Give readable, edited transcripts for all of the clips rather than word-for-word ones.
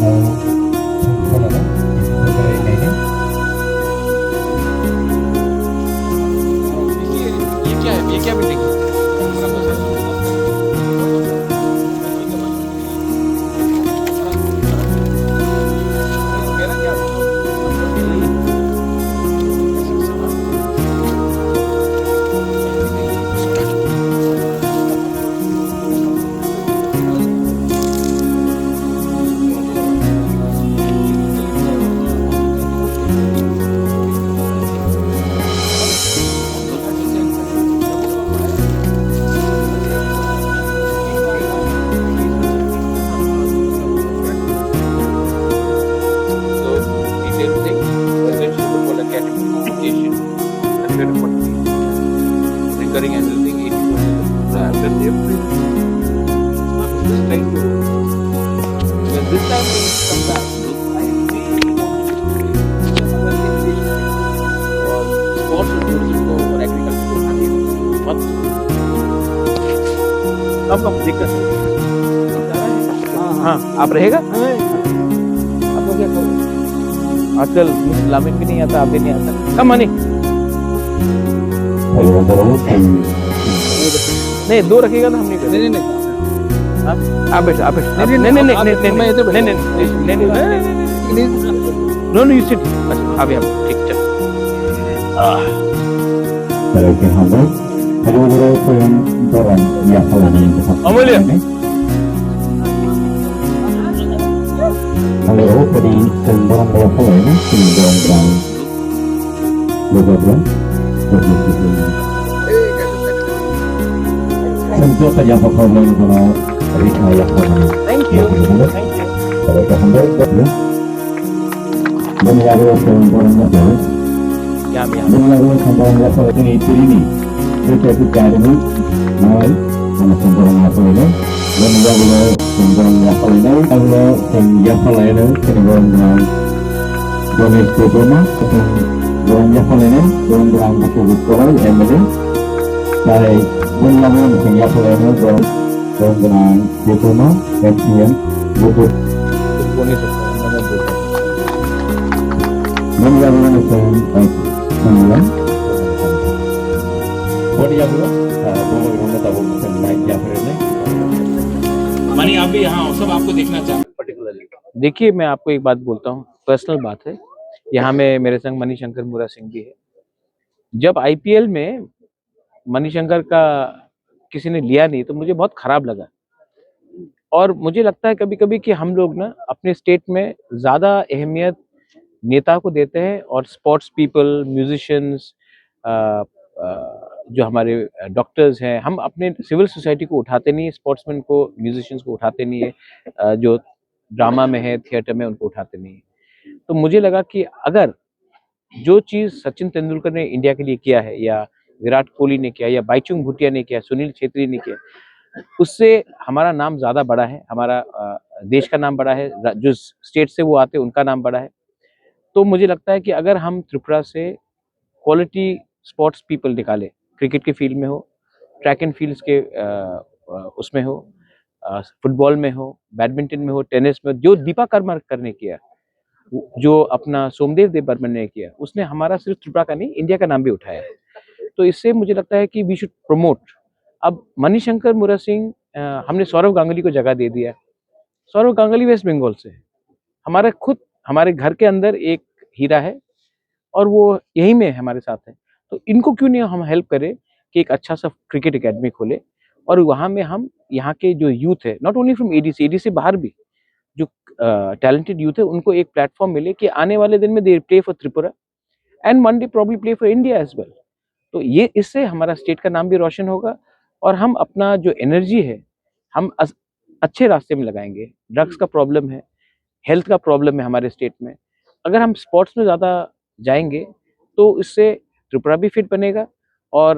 ये क्या है, ये क्या बिल्डिंग है? Recurring annual thing 80%. After April, I'm just trying to. But this time when you come back, I really want to sports and tourism को और agriculture को उठाने मत कब दिक्कत है। हाँ आप रहेगा आपको क्या कहो आजकल लामिन भी नहीं आता आप भी नहीं आता कम मनी नहीं दो रखिएगा ना हमने नहीं नहीं हाँ आप बैठो नहीं नहीं नहीं नहीं नहीं मैं इधर नहीं नहीं नहीं नहीं नो नो यू सिट आप यहाँ ठीक चल अमूल्य Halo, tadi sembarang level ini tinggal dan beberapa Tentu saja performa guna Rika thank you mereka kembali ya menyaru sembarang level menyaru sembarang level ini kita ini mulai sama sembarang level ini menyaru sembarang level ini kalau level ini sembarang domestik rumah Bulan level ini bulan berang tersebut kalau MD dari bulan level ini bulan berang diploma FCM butuh bulan level ini sembilan body apa bulan rumah tahu naik level ini मानी आप भी यहाँ सब आपको देखना चाहते हैं particularly देखिए मैं आपको एक बात बोलता हूँ पर्सनल बात है यहाँ में मेरे संग मणिशंकर मुरा सिंह भी है जब आईपीएल में मणिशंकर का किसी ने लिया नहीं तो मुझे बहुत खराब लगा और मुझे लगता है कभी कभी कि हम लोग ना अपने स्टेट में ज़्यादा अहमियत नेता को देते हैं और स्पोर्ट्स पीपल म्यूजिशियंस जो हमारे डॉक्टर्स हैं हम अपने सिविल सोसाइटी को उठाते नहीं है स्पोर्ट्समैन को म्यूजिशियंस को उठाते नहीं है जो ड्रामा में है थिएटर में उनको उठाते नहीं है तो मुझे लगा कि अगर जो चीज़ सचिन तेंदुलकर ने इंडिया के लिए किया है या विराट कोहली ने किया या बाईचुंग भूटिया ने किया सुनील छेत्री ने किया उससे हमारा नाम ज़्यादा बड़ा है हमारा देश का नाम बड़ा है जो स्टेट से वो आते हैं उनका नाम बड़ा है तो मुझे लगता है कि अगर हम त्रिपुरा से क्वालिटी स्पोर्ट्स पीपल निकाले क्रिकेट के फील्ड में हो ट्रैक एंड फील्ड्स के उसमें हो फुटबॉल में हो बैडमिंटन में हो टेनिस में जो दीपा कर्माकर ने किया जो अपना सोमदेव देव बर्मन ने किया उसने हमारा सिर्फ त्रिपुरा का नहीं इंडिया का नाम भी उठाया है तो इससे मुझे लगता है कि वी शुड प्रमोट अब मणिशंकर मुरा सिंह हमने सौरव गांगुली को जगह दे दिया सौरव गांगुली वेस्ट बंगाल से हमारे घर के अंदर एक हीरा है और वो यहीं में हमारे साथ है तो इनको क्यों नहीं हम हेल्प करें कि एक अच्छा सा क्रिकेट एकेडमी खोले और वहाँ में हम यहाँ के जो यूथ है नॉट ओनली फ्रॉम एडीसी से बाहर भी जो टैलेंटेड यूथ है उनको एक प्लेटफॉर्म मिले कि आने वाले दिन में they play for Tripura and one day probably play for India as well तो ये इससे हमारा स्टेट का नाम भी रोशन होगा और हम अपना जो एनर्जी है हम अच्छे रास्ते में लगाएंगे ड्रग्स का प्रॉब्लम है हेल्थ का प्रॉब्लम है हमारे स्टेट में अगर हम स्पोर्ट्स में ज़्यादा जाएंगे तो इससे त्रिपुरा भी फिट बनेगा और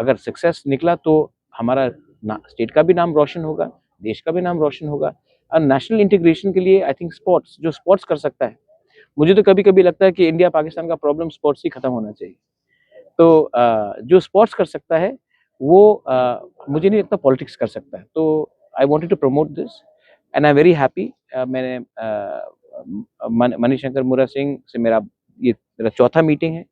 अगर सक्सेस निकला तो हमारा स्टेट का भी नाम रोशन होगा देश का भी नाम रोशन होगा और नेशनल इंटीग्रेशन के लिए आई थिंक स्पोर्ट्स कर सकता है मुझे तो कभी कभी लगता है कि इंडिया पाकिस्तान का प्रॉब्लम स्पोर्ट्स ही खत्म होना चाहिए तो जो स्पोर्ट्स कर सकता है वो मुझे नहीं लगता पॉलिटिक्स कर सकता है तो I wanted to promote this and I am very happy. मैंने मणिशंकर मुरा सिंह से मेरा चौथा मीटिंग है।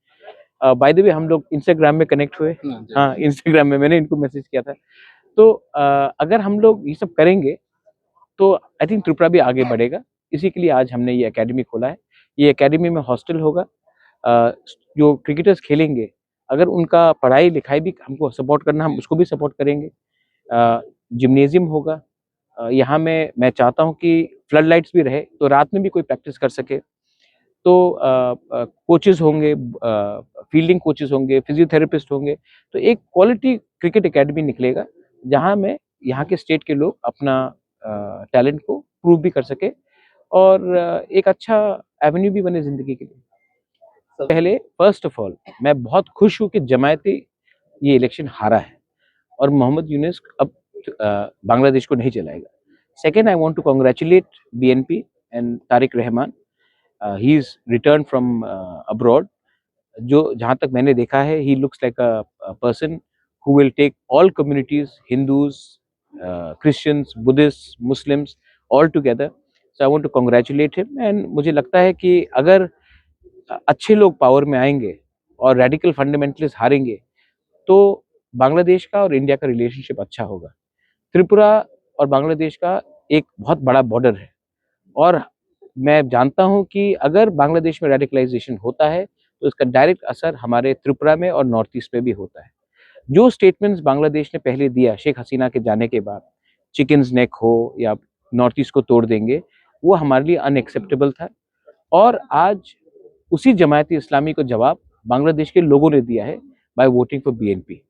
बाय द वे हम लोग इंस्टाग्राम में कनेक्ट हुए। हाँ, इंस्टाग्राम में मैंने इनको मैसेज किया था। तो अगर हम लोग ये सब करेंगे तो आई थिंक त्रिपुरा भी आगे बढ़ेगा। इसी के लिए आज हमने ये एकेडमी खोला है। ये एकेडमी में हॉस्टल होगा। जो क्रिकेटर्स खेलेंगे, अगर उनका पढ़ाई लिखाई भी हमको सपोर्ट करना, हम उसको भी सपोर्ट करेंगे। जिम्नेजियम होगा। यहाँ मैं चाहता हूँ कि फ्लड लाइट्स भी रहे तो रात में भी कोई प्रैक्टिस कर सके। तो कोचेस होंगे, फील्डिंग कोचेस होंगे, फिजियोथेरेपिस्ट होंगे। तो एक क्वालिटी क्रिकेट एकेडमी निकलेगा जहाँ में यहाँ के स्टेट के लोग अपना टैलेंट को प्रूव भी कर सके और एक अच्छा एवेन्यू भी बने जिंदगी के लिए। पहले फर्स्ट ऑफ ऑल मैं बहुत खुश हूँ कि जमायती ये इलेक्शन हारा है और मोहम्मद यूनुस अब बांग्लादेश को नहीं चलाएगा। Second, I want to congratulate BNP and Tarique Rahman. He is return from abroad. जो जहाँ तक मैंने देखा है, he looks like a person who will take all communities, Hindus, Christians, Buddhist, Muslims, all together. So I want to congratulate him and मुझे लगता है कि अगर अच्छे लोग पावर में आएंगे और रेडिकल फंडामेंटलिस्ट हारेंगे तो बांग्लादेश का और इंडिया का रिलेशनशिप अच्छा होगा। त्रिपुरा और बांग्लादेश का एक बहुत बड़ा बॉर्डर है और मैं जानता हूं कि अगर बांग्लादेश में रेडिकलाइजेशन होता है तो इसका डायरेक्ट असर हमारे त्रिपुरा में और नॉर्थ ईस्ट में भी होता है। जो स्टेटमेंट्स बांग्लादेश ने पहले दिया शेख हसीना के जाने के बाद, चिकन्स नेक हो या नॉर्थ ईस्ट को तोड़ देंगे, वो हमारे लिए अनएक्सेप्टेबल था। और आज उसी जमायती इस्लामी को जवाब बांग्लादेश के लोगों ने दिया है बाय वोटिंग फॉर बीएनपी।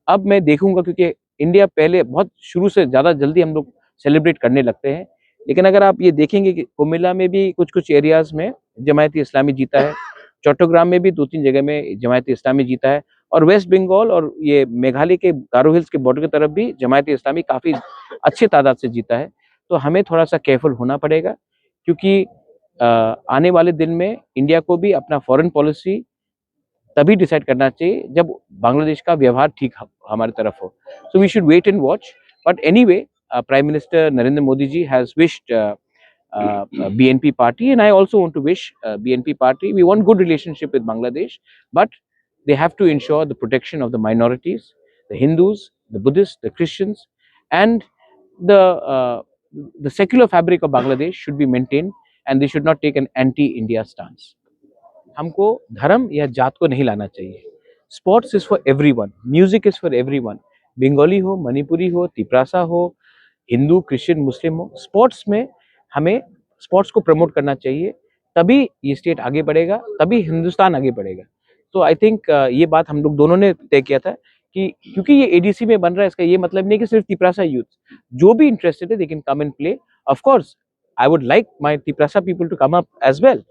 अब मैं देखूंगा, क्योंकि इंडिया पहले बहुत शुरू से ज़्यादा जल्दी हम लोग सेलिब्रेट करने लगते हैं, लेकिन अगर आप ये देखेंगे कि कुमिल्ला में भी कुछ कुछ एरियाज में जमायती इस्लामी जीता है, चट्टग्राम में भी 2-3 जगह में जमायती इस्लामी जीता है और वेस्ट बंगाल और ये मेघालय के गारो हिल्स के बॉर्डर की तरफ भी जमायती इस्लामी काफ़ी अच्छे तादाद से जीता है। तो हमें थोड़ा सा केयरफुल होना पड़ेगा, क्योंकि आने वाले दिन में इंडिया को भी अपना फॉरेन पॉलिसी तभी डिसाइड करना चाहिए जब बांग्लादेश का व्यवहार ठीक हमारी तरफ हो। So we should wait and watch. But anyway, prime minister Narendra Modi ji has wished BNP party, and I also want to wish BNP party. We want good relationship with Bangladesh, but they have to ensure the protection of the minorities, the Hindus, the Buddhists, the Christians, and the uh, the secular fabric of Bangladesh should be maintained, and they should not take an anti-India stance. हमको धर्म या जात को नहीं लाना चाहिए। Sports is for everyone, music is for everyone. Bengali हो, मणिपुरी हो, तिपरासा हो, हिंदू, क्रिश्चियन, मुस्लिम हो, स्पोर्ट्स में हमें स्पोर्ट्स को प्रमोट करना चाहिए। तभी ये स्टेट आगे बढ़ेगा, तभी हिंदुस्तान आगे बढ़ेगा। तो आई थिंक ये बात हम लोग दोनों ने तय किया था कि क्योंकि ये एडीसी में बन रहा है, इसका ये मतलब नहीं कि सिर्फ तिपरासा यूथ, जो भी इंटरेस्टेड है they can come and play. Of course I would like my Tiprasa people to come up as well,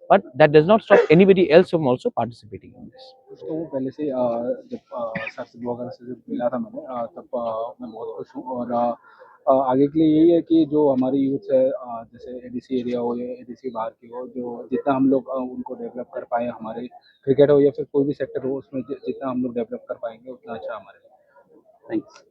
but that does not stop anybody else from also participating in this. तो वो पहले से जब sir से वगैरह से जब मिला था मैंने तब मैं बहुत खुश हूँ और आगे के लिए यही है कि जो हमारी यूथ है जैसे एडीसी एरिया हो या एडीसी बाहर की हो, जो जितना हम लोग उनको डेवलप कर पाए, हमारे क्रिकेट हो या फिर कोई भी सेक्टर हो उसमें जितना हम लोग डेवलप कर पाएंगे उतना अच्छा हमारे लिए। थैंक्स।